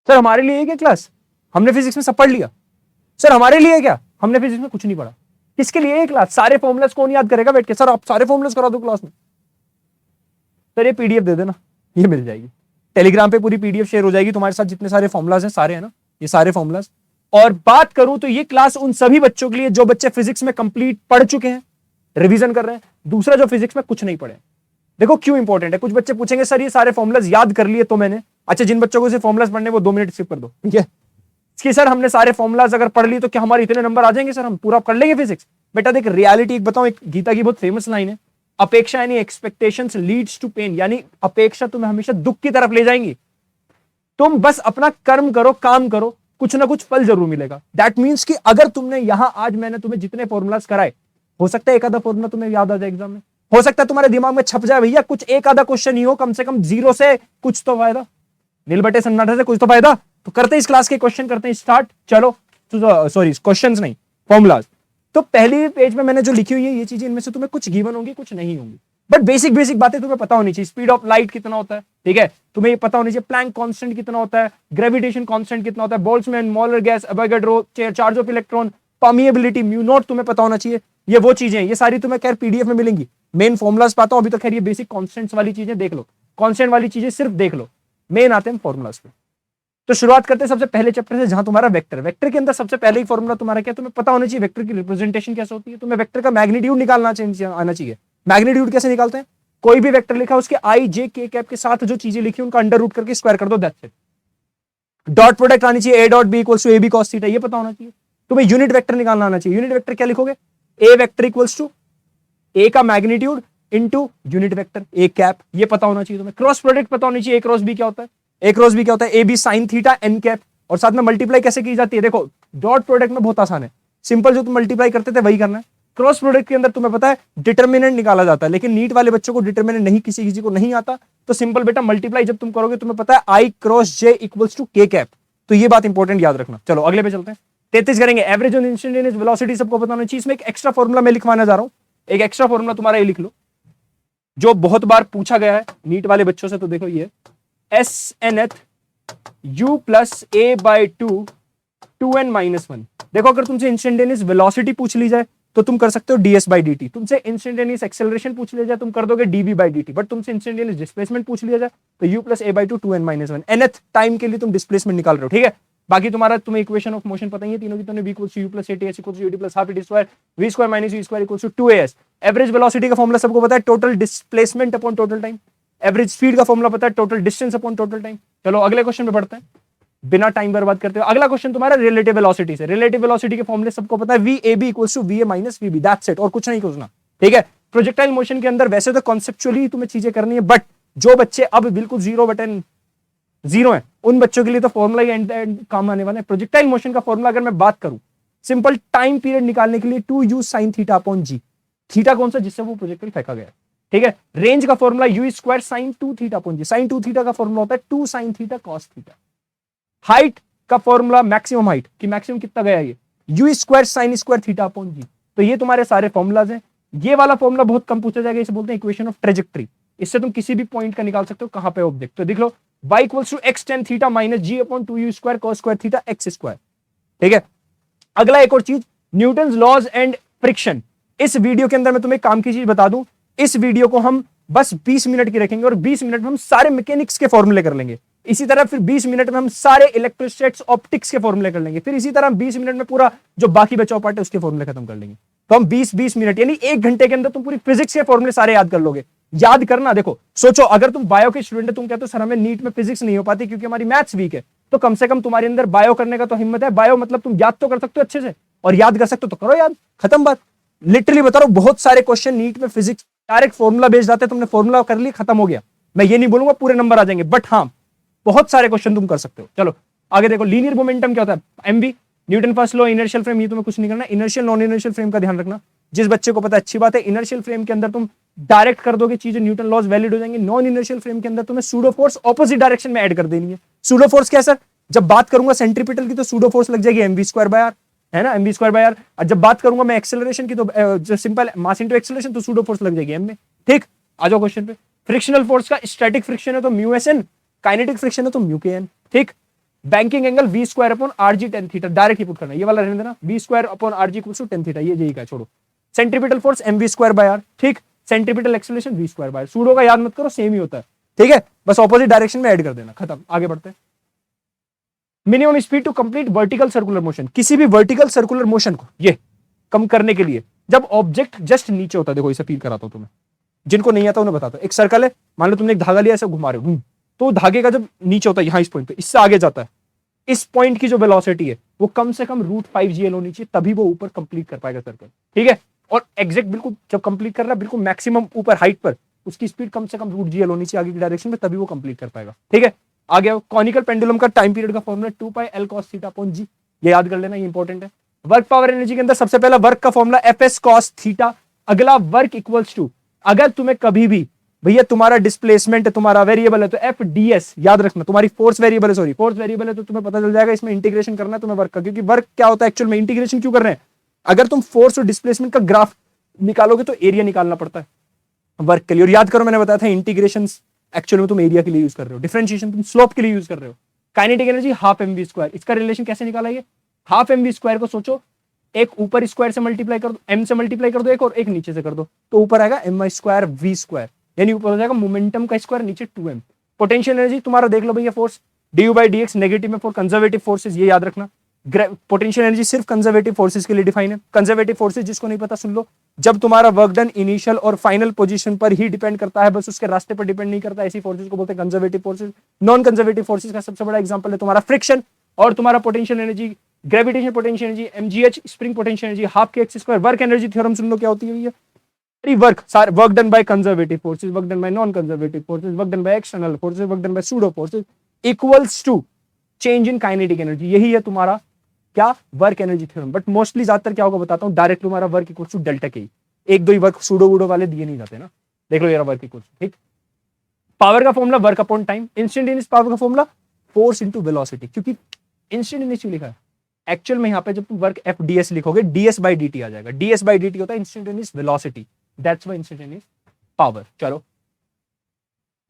Sir हमारे लिए है क्या क्लास? हमने फिजिक्स में सब पढ़ लिया। सर हमारे लिए क्या? हमने फिजिक्स में कुछ नहीं पढ़ा। किसके लिए है क्लास? सारे फॉर्मुलाज कौन याद करेगा बैठ के? सर आप सारे फॉर्मुलाज करा दो क्लास में। सर ये पीडीएफ दे देना, ये मिल जाएगी टेलीग्राम पे, पूरी पीडीएफ शेयर हो जाएगी तुम्हारे साथ, जितने सारे फॉर्मुलाज हैं सारे, है ना, ये सारे फॉर्मुलाज। और बात करूं तो ये क्लास उन सभी बच्चों के लिए जो बच्चे फिजिक्स में कंप्लीट पढ़ चुके हैं, रिवीजन कर रहे हैं। दूसरा जो फिजिक्स में कुछ नहीं पढ़े। देखो क्यों इंपॉर्टेंट है। कुछ बच्चे पूछेंगे सर ये सारे फॉर्मुलाज याद कर लिए तो मैंने। अच्छा, जिन बच्चों को से फॉर्मुलाज पढ़ने वो 2 मिनट स्किप कर दो, ठीक है। कि सर हमने सारे फॉर्मुलाज अगर पढ़ लिए तो क्या हमारे इतने नंबर आ जाएंगे? सर हम पूरा कर लेंगे फिजिक्स? बेटा देख, रियलिटी एक बताऊं, एक गीता की बहुत फेमस लाइन है, अपेक्षा यानी एक्सपेक्टेशंस लीड्स टू पेन, यानी अपेक्षा तुम्हें हमेशा दुख की तरफ ले जाएंगी। तुम बस अपना कर्म करो, काम करो, कुछ ना कुछ फल जरूर मिलेगा। दैट मीन्स कि अगर तुमने यहां आज मैंने तुम्हें जितने फॉर्मुलाज कराए, हो सकता है एक आधा फॉर्मुला तुम्हें याद आ जाए एग्जाम में, हो सकता है तुम्हारे दिमाग में छप जाए भैया, कुछ एक आधा क्वेश्चन ही हो, कम से कम 0 से कुछ तो फायदा, नील बटे सन्नाटे से कुछ तो फायदा। तो करते हैं इस क्लास के क्वेश्चन, करते हैं स्टार्ट। चलो सॉरी क्वेश्चंस नहीं, फॉर्मुलाज। तो पहले पेज में मैंने जो लिखी हुई है ये चीजें, इनमें से तुम्हें कुछ गिवन होंगी, कुछ नहीं होंगी, बट बेसिक बेसिक बातें तुम्हें पता होनी चाहिए। स्पीड ऑफ लाइट कितना होता है, ठीक है, तुम्हें ये पता होनी चाहिए। प्लैंक कांस्टेंट कितना होता है, ग्रेविटेशन कांस्टेंट कितना होता है, Boltzmann, molar gas, Avogadro, charge of electron, permeability, mu naught तुम्हें पता होना चाहिए। ये वो चीजें हैं, ये सारी तुम्हें खैर पीडीएफ में मिलेंगी। मेन फॉर्मुलाज पाता हूं अभी तो खैर, ये बेसिक कॉन्स्टेंट्स वाली चीजें देख लो, कॉन्स्टेंट वाली चीजें सिर्फ देख लो, मेन आते हैं फॉर्मुलाज पे। तो शुरुआत करते हैं सबसे पहले चैप्टर से, जहां तुम्हारा वेक्टर। वेक्टर के अंदर सबसे पहले ही फॉर्मुला तुम्हारा क्या, तुम्हें पता होना चाहिए वेक्टर की रिप्रेजेंटेशन कैसे होती है। तुम्हें वेक्टर का मैग्नीट्यूड निकालना आना चाहिए। मैग्नीट्यूड कैसे निकालते हैं? कोई भी वेक्टर लिखा उसके आई जे के कैप के साथ जो चीजें लिखी उनका अंडर रूट करके स्क्वायर कर दो, दैट्स इट। डॉट प्रोडक्ट आनी चाहिए, A dot B equals to A B cos theta, ये पता होना चाहिए। तुम्हें यूनिट वेक्टर निकालना आना चाहिए। यूनिट वेक्टर क्या लिखोगे? ए वेक्टर इक्वल्स टू ए का magnitude into unit vector A cap, ये पता होना चाहिए तुम्हें। क्रॉस प्रोडक्ट पता होनी चाहिए, ए क्रॉस बी क्या होता है, ए क्रॉस बी क्या होता है, A B sine theta N cap, और साथ में मल्टीप्लाई कैसे की जाती है। देखो डॉट प्रोडक्ट में बहुत आसान है, सिंपल जो तुम मल्टीप्लाई करते थे वही करना है। क्रॉस प्रोडक्ट के अंदर तुम्हें पता है डिटर्मिनेंट निकाला जाता है, लेकिन नीट वाले बच्चों को डिटर्मिनेंट नहीं, किसी को नहीं आता। तो सिंपल बेटा मल्टीप्लाई जब तुम करोगे तुम्हें पता है आई क्रॉस जे इक्वल्स टू के कैप, तो ये बात इंपॉर्टेंट याद रखना। चलो अगले पे चलते हैं। 33 करेंगे। एवरेज ऑन इंस्टेंटेनियस वेलोसिटी सबको पता होना चाहिए। इसमें एक एक्स्ट्रा फॉर्मुला मैं लिखवाना जा रहा हूं, एक एक्स्ट्रा फॉर्मुला तुम्हारा ये लिख लो, जो बहुत बार पूछा गया है नीट वाले बच्चों से। तो देखो ये एस एन एथ you plus A by two 2n minus 1। देखो अगर तुमसे इंस्टेंटेनियस वेलोसिटी पूछ ली जाए तो तुम कर सकते हो ds बाई dt। तुमसे इंस्टेंटेनियस एक्सेलरेशन पूछ लिया जाए तुम कर दोगे dv बाई dt। बट तुमसे इंस्टेंटेनियस डिस्प्लेसमेंट पूछ लिया जाए तो u plus A by two 2n minus 1। nth time के लिए तुम डिस्प्लेसमेंट निकाल रहे हो, ठीक है। बाकी तुम्हारा तुम्हें इक्वेशन ऑफ मोशन पता ही है तीनों की, v equals to u plus at equals to ut plus half t square v square minus u square equals to 2as। Average velocity का फॉर्मूला सबको पता है, total displacement upon total time. Average speed का formula पता है, total distance upon total time. चलो अगले question पे बढ़ते हैं बिना टाइम बर्बाद करते हुए। अगला क्वेश्चन तुम्हारा रिलेटिव वेलोसिटी से। रिलेटिव वेलोसिटी के फॉर्मूले सबको पता है, V A B equals to V A minus V B, that's it, और कुछ नहीं सोचना, ठीक है। प्रोजेक्टाइल मोशन के अंदर वैसे तो कॉन्सेप्चुअली तुम्हें चीजें करनी है, बट जो बच्चे अब बिल्कुल 0 है उन बच्चों के लिए तो फॉर्मूला ही काम आने वाला है। प्रोजेक्टाइल मोशन का फॉर्मूला अगर मैं बात करूं, सिंपल टाइम पीरियड निकालने के लिए 2u sin थीटा अपॉन जी। थीटा कौन सा? जिससे वो प्रोजेक्टाइल फेंका गया, ठीक है। रेंज का formula u square sin 2 theta upon g. sin 2 theta का फॉर्मूला होता है 2 sin theta cos theta. Height का फॉर्मूला मैक्सिमम हाइट की मैक्सिमम कितना गया ये u square sine square theta upon g. तो ये तुम्हारे सारे फॉर्मुलाज हैं। ये वाला फॉर्मूला बहुत कम पूछा जाएगा, इसे बोलते हैं इक्वेशन ऑफ ट्रेजेक्टरी। इससे तुम किसी भी पॉइंट का निकाल सकते हो कहां पे ऑब्जेक्ट। तो देख लो y equals to x tan theta minus g upon 2u square cos square theta x square, ठीक है। अगला एक और चीज, न्यूटन्स लॉज एंड फ्रिक्शन। इस वीडियो के अंदर मैं तुम्हें काम की चीज बता दूं, इस वीडियो को हम बस 20 मिनट की रखेंगे और 20 मिनट में हम सारे मैकेनिक्स के फॉर्मूले कर लेंगे। इसी तरह फिर 20 मिनट में हम सारे इलेक्ट्रोस्टैटिक्स ऑप्टिक्स के फॉर्मूले कर लेंगे। फिर इसी तरह 20 मिनट में पूरा जो बाकी बचा पार्ट है उसके फॉर्मूले खत्म कर लेंगे। तो हम 20-20 मिनट यानी 1 घंटे के अंदर तुम पूरी फिजिक्स के फॉर्मूले सारे याद कर लोगे। याद करना, देखो सोचो अगर तुम बायो के स्टूडेंट है, तुम कहते हो सर हमें नीट में फिजिक्स नहीं हो पाती क्योंकि हमारी मैथ्स वीक है, तो कम से कम तुम्हारे अंदर बायो करने का तो हिम्मत है। बायो मतलब तुम याद तो कर सकते हो अच्छे से, और याद कर सकते हो तो करो याद, खत्म बात। लिटरली बता रहा हूं, बहुत सारे क्वेश्चन नीट में फिजिक्स डायरेक्ट फॉर्मूला बेस्ड आते हैं, तुमने फॉर्मूला कर लिया खत्म हो गया। मैं ये नहीं बोलूंगा पूरे नंबर आ जाएंगे, बट हाँ बहुत सारे क्वेश्चन तुम कर सकते हो। चलो आगे देखो, लीनियर मोमेंटम क्या होता है, M V, Newton first law, inertial frame, ये तुम्हें कुछ नहीं करना। इनर्शियल नॉन इनर्शियल फ्रेम का ध्यान रखना, जिस बच्चे को पता है अच्छी बात है। इनर्शियल फ्रेम के अंदर तुम डायरेक्ट कर दोगे चीजें, न्यूटन लॉज वैलिड हो जाएंगे। नॉन इनर्शियल फ्रेम के अंदर तुम्हें सूडो फोर्स ऑपोजिट डायरेक्शन में ऐड कर देनी है। सूडो फोर्स क्या है सर? जब बात करूंगा सेंट्रीपिटल की तो सूडो फोर्स लग जाएगी mv स्क्वायर बाय आर, है ना, mv स्क्वायर बाय आर। और जब बात करूंगा मैं एक्सेलरेशन की तो सिंपल मास इनटू एक्सेलरेशन, तो सूडो फोर्स लग जाएगी m में, ठीक। आ जाओ क्वेश्चन पे। फ्रिक्शनल फोर्स का स्टैटिक फ्रिक्शन है तो mu S N, kinetic friction है तो म्यू के एन, ठीक। Banking angle V square upon R G tan theta, direct ही पुट करना, ये वाला रहने देना, V square upon R G equals to tan theta, ये का छोड़ो। Centripetal force M we square by R, ठीक, centripetal acceleration V square by, pseudo का याद मत करो, सेम ही होता है, ठीक है, बस ऑपोजिट डायरेक्शन में ऐड कर देना, खत्म, आगे बढ़ते हैं। Minimum speed to complete vertical circular motion, किसी भी वर्टिकल सर्कुलर मोशन को ये कम करने के लिए जब ऑब्जेक्ट जस्ट नीचे होता है, देखो इसे फील कराता हूं तुम्हें, जिनको नहीं आता उन्हें बताता हूं। एक सर्कल है, मान लो तुमने एक धागा लिया, ऐसे घुमा रहे हो, तो धागे का जब नीचे होता है यहां इस पॉइंट पे, इससे आगे जाता है, इस पॉइंट की जो वेलोसिटी है वो कम से कम √5 होनी चाहिए, तभी वो ऊपर कंप्लीट कर पाएगा सर्कल, ठीक है। और एग्जैक्ट बिल्कुल जब कंप्लीट कर रहा है बिल्कुल मैक्सिमम ऊपर हाइट पर, उसकी स्पीड कम से कम √GL होनी चाहिए आगे की डायरेक्शन में, तभी वो कंप्लीट कर पाएगा, ठीक है। आगे कॉनिकल पेंडुलम का टाइम पीरियड का formula 2πL cos theta upon g, ये याद कर लेना, ये इंपॉर्टेंट है। वर्क पावर एनर्जी के अंदर सबसे पहला वर्क का फॉर्मूला FS cos थीटा, अगला वर्क इक्वल्स टू, अगर तुम्हें कभी भी भैया तुम्हारा डिस्प्लेसमेंट तुम्हारा वेरिएबल है तो FDS याद रखना, तुम्हारी फोर्स वेरिएबल है, सॉरी फोर्स वेरिएबल है, तो तुम्हें पता चल जाएगा इसमें इंटीग्रेशन करना है तुम्हें वर्क का, क्योंकि वर्क क्या होता है एक्चुअल में, इंटीग्रेशन क्यों कर रहे हैं, अगर तुम फोर्स और डिस्प्लेसमेंट का ग्राफ निकालोगे तो एरिया निकालना पड़ता है वर्क के लिए, और याद करो मैंने बताया था इंटीग्रेशन एक्चुअल में तुम एरिया के लिए यूज कर रहे हो, डिफरेंशिएशन तुम स्लोप के लिए यूज कर रहे हो। Kinetic energy half mv square, इसका रिलेशन कैसे निकाला, ये हाफ mv स्क्वायर को सोचो, एक ऊपर स्क्वायर से मल्टीप्लाई कर दो, m से मल्टीप्लाई कर दो एक, और एक नीचे से कर दो, तो ऊपर आएगा my स्क्वायर v स्क्वायर, यानी ऊपर हो जाएगा मोमेंटम का स्क्वायर, नीचे 2m। पोटेंशियल एनर्जी तुम्हारा देख लो भैया, फोर्स du/dx नेगेटिव में फॉर कंजर्वेटिव फोर्सेस, ये याद रखना। पोटेंशियल एनर्जी सिर्फ कंजर्वेटिव फोर्सेस के लिए डिफाइन है, कंजर्वेटिव फोर्सेस जिसको नहीं पता सुन लो, जब तुम्हारा वर्क डन इनिशियल और फाइनल पोजीशन पर ही डिपेंड करता है, बस उसके रास्ते पर डिपेंड नहीं करता, ऐसी फोर्सेस को बोलते हैं conservative forces. Non conservative forces का सबसे बड़ा एग्जांपल है तुम्हारा फ्रिक्शन, और तुम्हारा potential energy gravitation potential energy mgh, spring potential energy half k x square. Work energy theorem सुन लो क्या होती है भैया, work done by conservative forces, work done by non conservative forces, work done by external forces, work done by pseudo forces equals to change in kinetic energy, यही है तुम्हारा क्या work energy theorem. But mostly ज्यादातर क्या होगा बताता हूं, direct तुम्हारा वर्क इक्वल्स टू डेल्टा के, एक दो ही वर्क सूडो वूडो वाले दिए नहीं जाते ना, देख लो यार वर्क इक्वल्स, ठीक। पावर का formula work upon time, instantaneous power का फॉर्मूला फोर्स इनटू वेलोसिटी, क्योंकि इंस्टेंटेनियस क्यों लिखा है, एक्चुअल में यहाँ पे जब तुम वर्क FDS लिखोगे ds/dt आ जाएगा, ds/dt होता है instantaneous velocity, that's why instantaneous power. चलो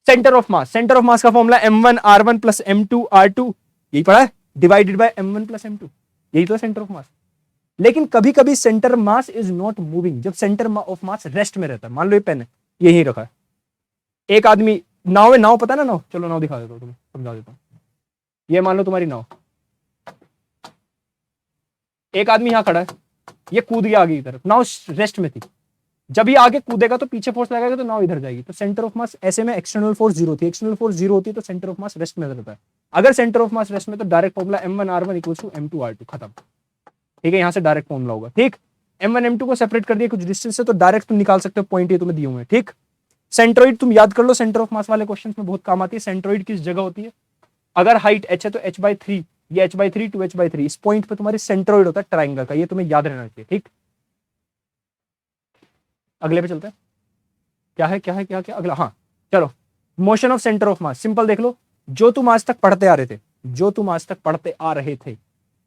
centre of mass, centre of mass का फॉर्मूला m1r1 प्लस m2r2, यही पढ़ा है, divided by m1 plus m2, यही तो सेंटर ऑफ मास। लेकिन कभी कभी centre mass is not moving, जब सेंटर ऑफ मास रेस्ट में रहता है, मान लो ये पेन है यही रखा है, एक आदमी नाव है, नाव पता ना नाव, चलो नाव दिखा देता हूं तुम्हें, समझा देता हूं, ये मान लो तुम्हारी नाव, एक आदमी यहां खड़ा है, ये कूद गया आगे की तरफ, नाव रेस्ट में थी, जब ये आगे कूदेगा तो पीछे फोर्स लगाएगा तो नाव इधर जाएगी, तो सेंटर ऑफ मास ऐसे में एक्सटर्नल फोर्स जीरो थी, एक्सटर्नल फोर्स जीरो होती है तो सेंटर ऑफ मास रेस्ट में रहता है। अगर सेंटर ऑफ मास रेस्ट में तो direct formula m1r1 equals to m2r2, खत्म, ठीक है, यहां से डायरेक्ट फॉर्मूला होगा, ठीक। m1 m2 को सेपरेट कर दिया कुछ डिस्टेंस से, तो डायरेक्ट तुम निकाल सकते हो, पॉइंट ये तुम्हें दिए हुए हैं, ठीक। सेंट्रोइड तुम याद कर लो, सेंटर ऑफ मास वाले क्वेश्चन में बहुत काम आती है। सेंट्रोइड किस जगह होती है, अगर हाइट h है तो h/3, ये h/3 टू h/3, इस पॉइंट पे तुम्हारी सेंट्रोइड होता है ट्राइंगल का, ये तुम्हें याद रहना चाहिए, ठीक। अगले पे चलते हैं, क्या है क्या है क्या क्या अगला, हाँ चलो, motion of centre of mass, simple देख लो, जो तुम आज तक पढ़ते आ रहे थे, जो तुम आज तक पढ़ते आ रहे थे,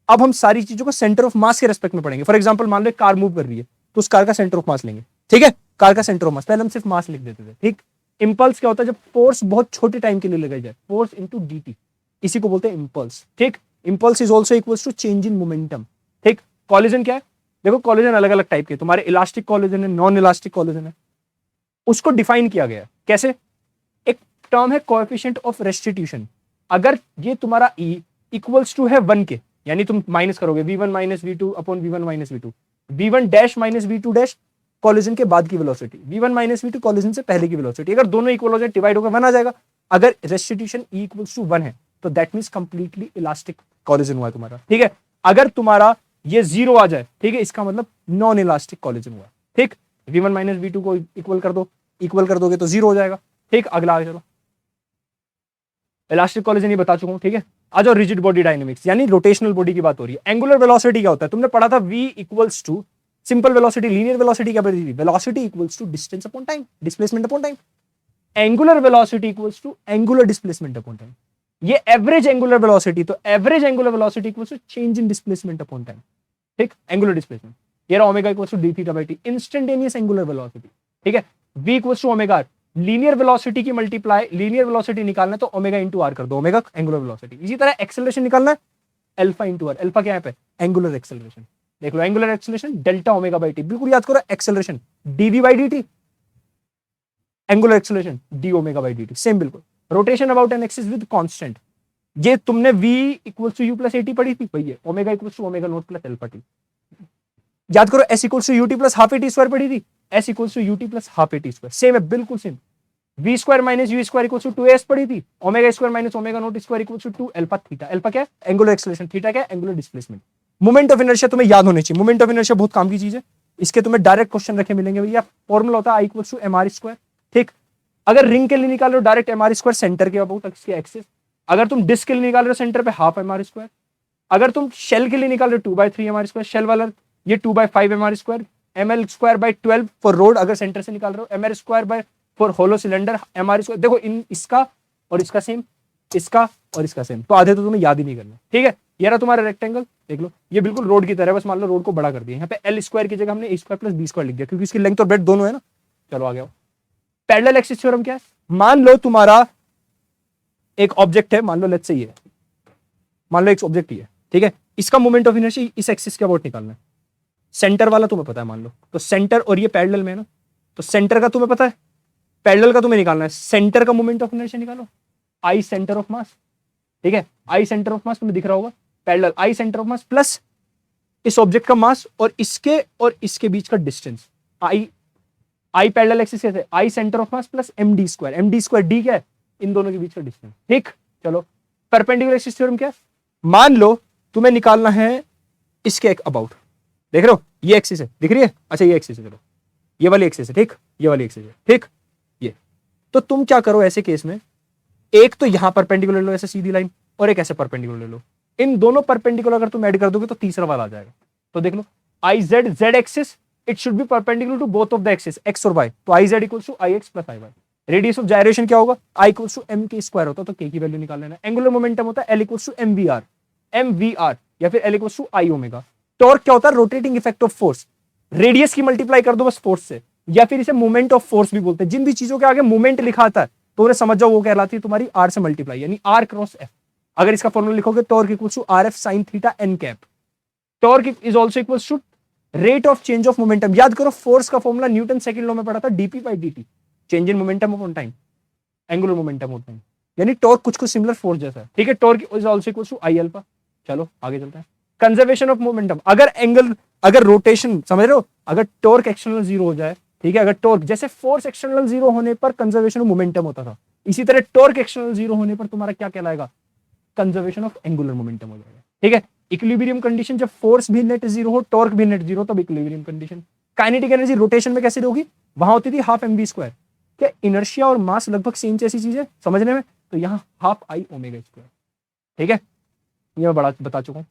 अब हम सारी चीजों को सेंटर ऑफ मास के रेस्पेक्ट में पढ़ेंगे। फॉर एग्जांपल मान लो एक कार मूव कर रही है, तो उस कार का सेंटर ऑफ मास लेंगे, ठीक है, कार का सेंटर ऑफ मास, पहले हम सिर्फ मास लिख देते थे, ठीक। इंपल्स क्या होता है, जब फोर्स बहुत छोटे टाइम के लिए लगाई जाए, फोर्स इनटू dt, इसी को बोलते हैं इंपल्स, ठीक। Impulse is also equals to change in momentum, ठीक। कॉलिजन क्या है, देखो कॉलिजन अलग अलग टाइप के, तुम्हारे इलास्टिक कॉलिजन है, नॉन इलास्टिक कॉलिजन है, उसको डिफाइन किया गया कैसे, एक टर्म है कोएफिशिएंट ऑफ रेस्टिट्यूशन, अगर ये तुम्हारा E इक्वल्स टू है 1 के, यानी तुम माइनस करोगे v1 minus v2 upon v1 minus v2, v1 dash minus v2 dash collision के बाद की velocity, v1 minus v2 collision से पहले की वेलोसिटी, अगर दोनों इक्वल हो जाए डिवाइड होकर 1 आ जाएगा। अगर रेस्टिट्यूशन E इक्वल्स टू 1 है तो that means completely elastic collision हुआ तुम्हारा, ठीक है। अगर तुम्हारा ये 0 आ जाए, ठीक है, इसका मतलब नॉन इलास्टिक कॉलिजन हुआ, ठीक। v1 माइनस v2 को इक्वल कर दो, इक्वल कर दोगे तो 0 हो जाएगा, ठीक। अगला आगे चलो, इलास्टिक कॉलिजन ये बता चुका हूं, ठीक है। आ जाओ रिजिड बॉडी डायनेमिक्स, यानी रोटेशनल बॉडी की बात हो रही है। एंगुलर वेलोसिटी क्या होता है, तुमने पढ़ा था v equals to simple velocity, linear velocity क्या पढ़ी थी, velocity equals to distance upon time, displacement upon time. Angular velocity equals to angular displacement upon time, ये एवरेज एंगुलर वेलोसिटी, तो average angular velocity equals to change in displacement upon time, ठीक। Angular displacement ये रहा omega equals to d theta by t, instantaneous angular velocity, ठीक है। v equals to omega r, linear velocity की multiply, linear velocity निकालना है तो omega into are कर दो, ओमेगा एंगुलर वेलोसिटी। इसी तरह एक्सेलरेशन निकालना है, अल्फा इंटू आर, अल्फा क्या है पे एंगुलर एक्सेलरेशन, देख लो angular acceleration delta omega by t, बिल्कुल याद करो acceleration dv by D t, angular acceleration d omega by D t, same बिल्कुल। Rotation about an axis with constant, ये तुमने v equals to u plus at पढ़ी थी, वही है omega equals to omega naught plus alpha t. याद करो s equals to ut plus half A T square पढ़ी थी, s equals to ut plus half A T square, same है बिल्कुल same. v square minus U square equals to 2s पढ़ी थी, omega square minus omega naught square equals to 2 alpha theta, alpha क्या है angular acceleration, theta क्या है angular displacement. Moment of inertia तुम्हें याद होनी चाहिए, मोमेंट ऑफ इनर्शिया बहुत काम की चीज है, इसके तुम्हें डायरेक्ट क्वेश्चन रखे मिलेंगे भैया। फॉर्मूला होता है i equals to mr square, ठीक। अगर रिंग के लिए निकाल रहे हो डायरेक्ट mr स्क्वायर सेंटर के अबाउट इसके एक्सिस, अगर तुम डिस्क के लिए निकाल रहे हो सेंटर पे हाफ mr स्क्वायर, अगर तुम शेल के लिए निकाल रहे हो 2/3 mr स्क्वायर, शेल वाला ये 2/5 mr square, ml square by 12 for rod, अगर सेंटर से निकाल रहे हो mr square by for hollow cylinder mr square. देखो इन इसका और इसका सेम, इसका और इसका सेम, तो आधे तो तुम्हें याद ही नहीं करना, ठीक है। ये रहा तुम्हारा रेक्टेंगल, देख लो ये बिल्कुल रोड की तरह, बस मान लो रोड को बड़ा कर दिया, यहाँ पे एल स्क्वायर की जगह हमने ए स्क्वायर प्लस बी स्क्वायर लिख दिया, क्योंकि इसकी लेंथ और ब्रेड्थ दोनों है ना। चलो आ गया। पैरेलल एक्सिस थ्योरम क्या है, मान लो तुम्हारा एक ऑब्जेक्ट है, मान लो लेट्स से ये, मान लो एक ऑब्जेक्ट ही है, ठीक है, इसका मोमेंट ऑफ इनर्शिया इस एक्सिस के अबाउट निकालना है, सेंटर वाला तुम्हें पता है मान लो, तो सेंटर और ये पैरेलल में है ना, तो सेंटर का तुम्हें पता है, पैरेलल का तुम्हें निकालना है, सेंटर का मोमेंट ऑफ इनर्शिया निकालो, आई सेंटर ऑफ मास, ठीक है, आई सेंटर ऑफ मास तुम्हें दिख रहा होगा, parallel I centre of mass plus इस ऑब्जेक्ट का मास और इसके बीच का डिस्टेंस, आई पैरेलल एक्सिस कैसे, I centre of mass plus m d square d क्या है इन दोनों के बीच का डिस्टेंस, ठीक। चलो परपेंडिकुलर एक्सिस थ्योरम क्या है, मान लो तुम्हें निकालना है इसके एक अबाउट, देख रहे हो ये एक्सिस है दिख रही है, अच्छा ये एक्सिस है, चलो ये वाली एक्सिस है, ठीक, ये वाली एक्सिस है, ठीक, ये तो तुम क्या करो ऐसे केस में, एक तो यहां परपेंडिकुलर लो ऐसे सीधी लाइन, और एक ऐसे परपेंडिकुलर ले लो, इन दोनों परपेंडिकुलर अगर तुम ऐड कर दोगे तो तीसरा वाला आ जाएगा। तो देख लो I z z axis it should be perpendicular to both of the axis x और वाई, तो I z equals to I x plus I y. Radius of gyration क्या होगा, I equals to m k square होता है, तो के की value निकाल लेना। एंगुलर मोमेंटम होता है L equals to M V R या फिर L equals to I omega. Torque क्या होता है, rotating effect of force, radius की मल्टीप्लाई कर दो बस फोर्स से, या फिर इसे मोमेंट ऑफ फोर्स भी बोलते हैं। जिन भी चीजों के आगे मोमेंट लिखा आता है तो उन्हें समझ जाओ वो कहलाती है तुम्हारी आर से मल्टीप्लाई, यानी आर क्रॉस एफ। अगर इसका फॉर्मूला लिखोगे torque equals to R F sine theta N cap, torque is also equals to rate of change of momentum. याद करो फोर्स का फॉर्मूला न्यूटन सेकंड लॉ में पढ़ा था, D P by D T, change in momentum upon time, angular momentum upon time, यानी torque कुछ कुछ similar force जैसा है, ठीक है। Torque is also equals to I alpha. चलो आगे चलते हैं, कंजर्वेशन ऑफ मोमेंटम। अगर रोटेशन समझ रहे हो, अगर टॉर्क एक्सटर्नल जीरो हो जाए, ठीक है, अगर टॉर्क जैसे फोर्स एक्सटर्नल जीरो होने पर कंजर्वेशन ऑफ मोमेंटम होता था, इसी तरह टॉर्क एक्सटर्नल जीरो होने पर तुम्हारा क्या कहलाएगा, कंजर्वेशन ऑफ एंगुलर मोमेंटम हो जाएगा, ठीक है। इक्विलिब्रियम कंडीशन, जब फोर्स भी नेट जीरो हो टॉर्क भी नेट जीरो, तब equilibrium condition. Kinetic energy rotation में कैसे होगी, वहां होती थी हाफ एम वी स्क्वायर, क्या इनर्शिया और मास लगभग सेम जैसी चीज है समझने में, तो यहाँ हाफ आई ओमेगा स्क्वायर, ठीक है, ये मैं बड़ा बता चुका हूं।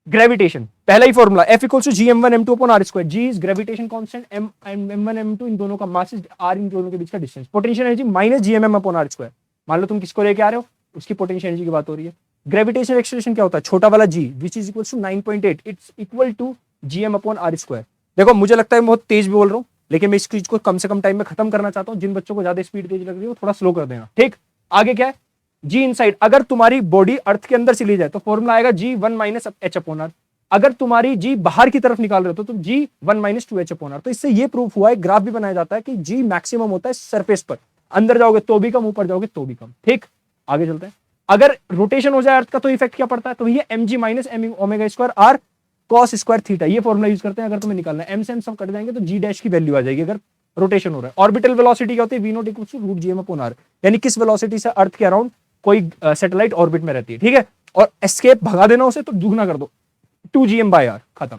ग्रेविटेशन पहला ही formula F equals to gm1 m2 upon r square, g is gravitation constant, m1 m2 इन दोनों का मास इज r, इन दोनों के बीच का distance. Potential energy minus gmm upon r square, मान लो तुम किसको लेके आ रहे हो, उसकी पोटेंशियल एनर्जी की बात हो रही है। ग्रेविटेशन एक्सेलरेशन क्या होता है, छोटा वाला g which is equals to 9.8, it's equal to gm upon r square. देखो मुझे लगता है बहुत तेज बोल रहा हूँ, लेकिन मैं इस चीज को कम से कम टाइम में खत्म करना चाहता हूँ। जिन बच्चों को ज्यादा स्पीड तेज लग रही है थोड़ा स्लो कर देना, ठीक। आगे क्या है, जी इनसाइड, अगर तुम्हारी बॉडी अर्थ के अंदर चली जाए तो फॉर्मूला आएगा g1 minus h upon r। अगर तुम्हारी जी बाहर की तरफ निकाल रहे हो तो तुम g1 minus 2h upon r। तो इससे ये प्रूफ हुआ है, ग्राफ भी बनाया जाता है कि g मैक्सिमम होता है सरफेस पर, अंदर जाओगे तो भी कम, ऊपर जाओगे तो भी कम, ठीक। आगे चलते हैं, अगर रोटेशन हो जाए अर्थ का तो इफेक्ट क्या पड़ता है, तो ये mg minus M omega square r cos square theta, ये फॉर्मूला यूज करते हैं अगर तुम्हें निकालना है। m से m सब कट जाएंगे तो g डैश की वैल्यू आ जाएगी अगर रोटेशन हो रहा है। ऑर्बिटल वेलोसिटी क्या होती है, v naught equals to root gm upon r, यानी किस वेलोसिटी से अर्थ के अराउंड कोई सैटेलाइट ऑर्बिट में रहती है, ठीक है। और एस्केप भगा देना उसे तो दुगना कर दो, 2gm by r, खत्म।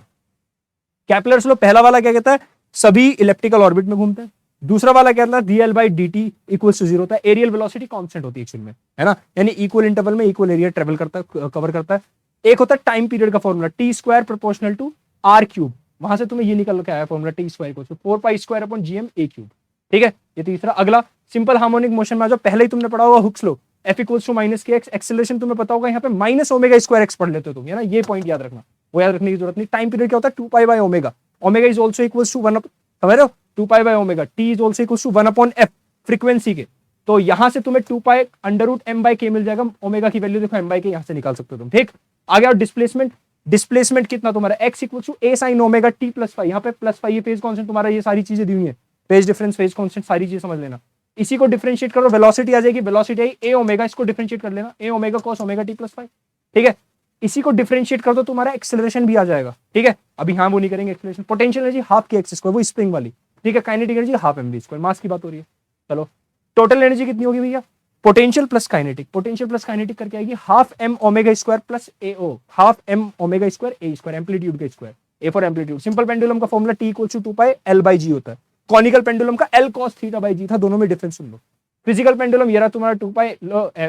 कैपलर्स लो पहला वाला क्या कहता है, सभी इलेप्टिकल ऑर्बिट में घूमते हैं। दूसरा वाला क्या कहता है, dl by dt equals to 0 होता है, एरियल वेलोसिटी कांस्टेंट होती है एक्चुअल में, है ना, यानी इक्वल इंटरवल में इक्वल एरिया ट्रेवल करता है, कवर करता है। एक होता है टाइम पीरियड का formula, T square proportional to R cube, वहां से तुम्हें ये निकल के आया formula T square equals to 4 pi square upon gm a cube, ठीक है। ये तीसरा। अगला सिंपल हार्मोनिक मोशन में आ जाओ, पहले ही तुमने पढ़ा होगा Hooke's law, F equals to minus K X, acceleration तुम्हें पता होगा यहाँ पे माइनस ओमेगा स्क्वायर एक्स पढ़ लेते हो तुम, है ना, ये पॉइंट याद रखना, वो याद रखने की जरूरत नहीं। टाइम पीरियड क्या होता है, 2 pi by omega, omega is also equals to 1, समझ रहे हो, 2 pi by omega, T is also equal to 1/f frequency के, तो यहां से तुम्हें 2 पाई √m/k मिल जाएगा। ओमेगा की वैल्यू देखो m/k यहां से निकाल सकते हो तुम, ठीक। आ गया डिस्प्लेसमेंट, डिस्प्लेसमेंट कितना तुम्हारा x equal to a sin omega t plus five, यहाँ पे प्लस फाइव, ये फेज कांस्टेंट तुम्हारा, ये सारी चीजें दी हुई है, फेज डिफरेंस, फेज कांस्टेंट, सारी चीजें समझ लेना। इसी को डिफरेंशिएट करो, वेलोसिटी आ जाएगी, वेलोसिटी आई a ओमेगा, इसको डिफरेंशिएट कर लेना, a omega cos omega t plus five, ठीक है। इसी को डिफरेंशिएट कर दो, तुम्हारा एक्सेलरेशन भी आ जाएगा, ठीक है। अभी हाँ वो नहीं करेंगे acceleration. Potential energy half k x square, वो स्प्रिंग वाली, ठीक है। Kinetic energy half mv square, mass की बात हो रही है। चलो टोटल एनर्जी कितनी होगी भैया, potential plus kinetic, potential plus kinetic करके आएगी half m omega square plus ao, half m omega square a square, amplitude का square, a for amplitude. Simple pendulum का formula t equal to 2 pi l/g होता है, conical pendulum का l cos θ/g था, दोनों में डिफरेंस सुन लो। फिजिकल पेंडुलम ये रहा तुम्हारा 2 पाई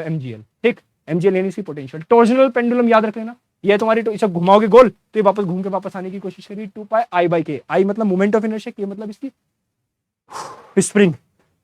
mgl, ठीक, mgl यानी इसकी पोटेंशियल। टॉर्जनल पेंडुलम याद रख लेना, ये तुम्हारी इसे घुमाओगे गोल तो ये वापस घूम के वापस आने की कोशिश करेगी, 2 पाई i/k, i मतलब मोमेंट ऑफ इनर्शिया, k मतलब इसकी स्प्रिंग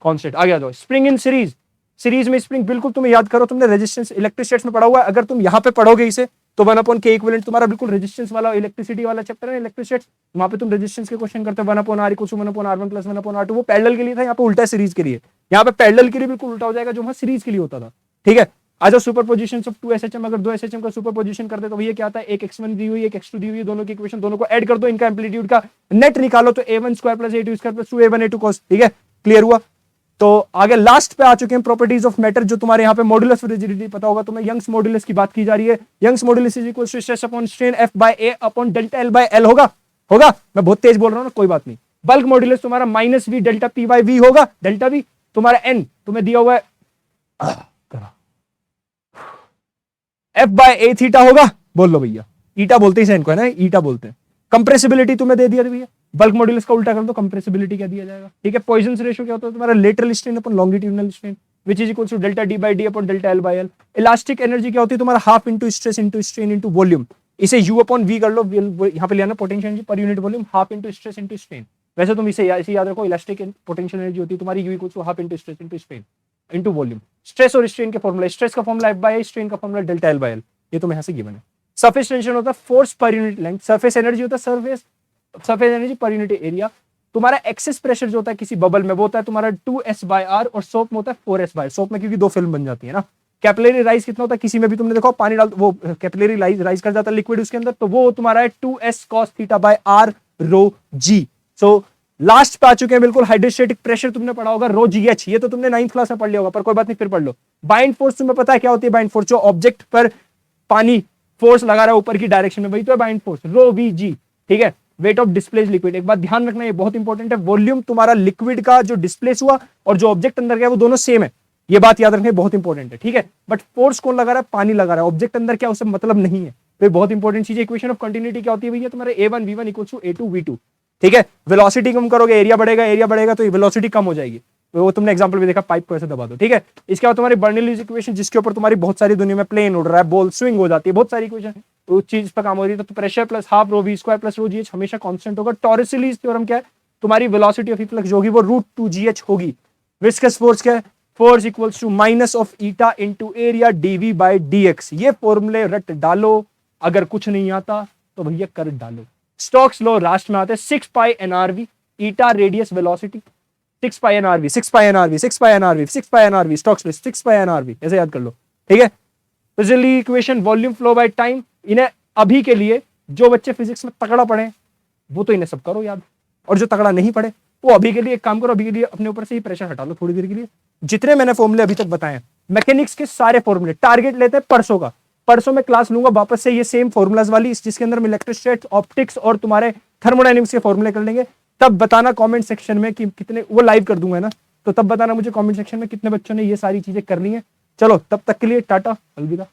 कांस्टेंट। आ गया जाओ, स्प्रिंग इन सीरीज, सीरीज में स्प्रिंग बिल्कुल तुम्हें याद करो, तुमने रेजिस्टेंस इलेक्ट्रिक स्टेट्स में पढ़ा हुआ है, अगर तुम यहाँ पे पढ़ोगे इसे तो 1/k इक्विवेलेंट तुम्हारा बिल्कुल रेजिस्टेंस वाला, इलेक्ट्रिसिटी वाला चैप्टर है इलेक्ट्रिक स्टेट्स, वहां पे तुम रेजिस्टेंस के क्वेश्चन करते हो, 1/r equal to 1/r1 plus 1/r2, वो पैरेलल के लिए था, यहाँ पे उल्टा सीरीज के लिए, यहाँ पे पैरेलल के लिए बिल्कुल उल्टा हो जाएगा जो वहां सीरीज के लिए होता था, ठीक है। आज सुपरपोजिशन ऑफ 2 SHM, अगर 2 SHM का सुपरपोजिशन कर दे तो ये क्या आता है, एक x1 दी हुई, एक x2 दी हुई, दोनों की इक्वेशन, दोनों को ऐड कर दो, इनका एम्पलीट्यूड का नेट निकालो तो a1 square plus a2 square plus 2a1 a2 cos, ठीक है। क्लियर हुआ। तो आगे लास्ट पे आ चुके हैं प्रॉपर्टीज ऑफ मैटर, जो तुम्हारे यहाँ पे मॉड्यूलस ऑफ रिजिडिटी पता होगा तुम्हें, यंग्स मॉड्यूलस की बात की जा रही है। Young's modulus is equal to stress upon strain f/a upon delta l/l होगा, मैं बहुत तेज बोल रहा हूँ ना, कोई बात नहीं। बल्क मॉड्यूलस तुम्हारा माइनस v डेल्टा p/v होगा, डेल्टा v तुम्हारा n तुम्हें दिया हुआ है f/a थीटा होगा, बोल लो भैया, ईटा बोलते हैं इनको, है ना, ईटा बोलते हैं। कंप्रेसिबिलिटी तुम्हें दे दिया भैया, बल्क मॉड्यूलस का उल्टा कर दो, कंप्रेसिबिलिटी क्या दिया जाएगा, ठीक है। पॉइजन्स रेशियो क्या होता है तुम्हारा, lateral strain upon longitudinal strain which is equal to delta d/d upon delta l/l। Elastic energy क्या होती है तुम्हारा, half into stress into strain into volume, इसे u अपॉन v कर लो, यहाँ पे लेना potential energy per unit volume, half into stress into strain. वैसे तुम इसे याद रखो, इलास्टिक पोटेंशियल एनर्जी होती है तुम्हारी u equal to half into stress into strain into volume. Stress और स्ट्रेन के फॉर्मूला, स्ट्रेस का फॉर्मूला f/a, स्ट्रेन का फॉर्मूला डेल्टा l/l, ये तो यहाँ से गिवन है। सरफेस टेंशन होता है force per unit length, surface energy होता है surface energy per unit area. तुम्हारा एक्सेस प्रेशर जो होता है किसी बबल में वो होता है तुम्हारा 2s/r, और सोप में होता है 4s/r, सोप में क्योंकि दो फिल्म बन जाती है ना। कैपिलरी राइज कितना होता है किसी में भी, तुमने देखो पानी डाल वो कैपिलरी राइज कर जाता है लिक्विड उसके अंदर, तो वो तुम्हारा है 2s cos θ/r rho g। So last पे आ चुके हैं बिल्कुल, हाइड्रोस्टेटिक प्रेशर तुमने पढ़ा होगा rho gh, ये तो तुमने 9th क्लास में पढ़ लिया होगा, पर कोई बात नहीं फिर पढ़ लो। बाइंड फोर्स तुम्हें पता है क्या होती है, बाइंड फोर्स जो ऑब्जेक्ट पर पानी फोर्स लगा रहा है ऊपर की डायरेक्शन में, वही तो है बाइंड फोर्स, रो वी जी, ठीक है। वेट ऑफ डिस्प्लेस लिक्विड, एक बात ध्यान रखना ये बहुत इंपॉर्टेंट है, वॉल्यूम तुम्हारा लिक्विड का जो डिस्प्लेस हुआ और जो ऑब्जेक्ट अंदर गया वो दोनों सेम है, ये बात याद रखना बहुत इंपॉर्टेंट है, ठीक है। बट फोर्स कौन लगा रहा है, पानी लगा रहा है, ऑब्जेक्ट अंदर क्या उससे मतलब नहीं है, तो बहुत इंपॉर्टेंट चीज है। इक्वेशन ऑफ कंटिन्यूटी क्या होती है भैया तुम्हारे, a1 v1 equal to a2 v2, ठीक है। वेलोसिटी कम करोगे एरिया बढ़ेगा तो वेलोसिटी कम हो जाएगी, वो तुमने एग्जांपल भी देखा, पाइप को ऐसे दबा दो, ठीक है। इसके बाद तुम्हारी बर्नौलीज इक्वेशन, जिसके ऊपर तुम्हारी बहुत सारी दुनिया में प्लेन उड़ रहा है, बॉल स्विंग हो जाती है, बहुत सारी इक्वेशन उस चीज पर काम हो रही है, तो pressure plus half rho V square plus rho G H हमेशा कांस्टेंट होगा। टॉरसिलीज थ्योरम क्या है, तुम्हारी वेलोसिटी ऑफ इफ्लक्स जो होगी वो √2gh होगी। विस्कस फोर्स क्या है, force equals to minus of eta into area dv/dx। ये फॉर्मूले रट डालो, अगर कुछ नहीं आता तो भैया कर डालो। स्टोक्स लॉ लास्ट में आते हैं, 6 पाई nrv, ईटा रेडियस वेलोसिटी, 6 पाई nrv, 6 पाई nrv, 6 पाई nrv, 6 पाई nrv, स्टोक्स लॉ 6 पाई nrv, ऐसे याद कर लो, ठीक है। तो जल्दी equation, volume flow by time, इन्हें अभी के लिए जो बच्चे फिजिक्स में तगड़ा पढ़े वो तो इन्हें सब करो याद, और जो तगड़ा नहीं पढ़े वो अभी के लिए एक काम करो, अभी के लिए अपने ऊपर से ही प्रेशर हटा लो थोड़ी देर के लिए। जितने मैंने फॉर्मूले अभी तक बताए मैकेनिक्स के सारे फॉर्मूले, टारगेट लेते हैं परसों का, परसों में क्लास लूंगा वापस से ये सेम फॉर्मूलाज वाली, जिसके अंदर इलेक्ट्रोस्टैटिक्स, ऑप्टिक्स और तुम्हारे थर्मोडायनेमिक्स के फॉर्मूले कर लेंगे। तब बताना कमेंट सेक्शन में कि कितने, वो लाइव कर दूंगा ना, तो तब बताना मुझे कमेंट सेक्शन में कितने बच्चों ने ये सारी चीजें कर ली हैं। चलो तब तक के लिए टाटा, अलविदा।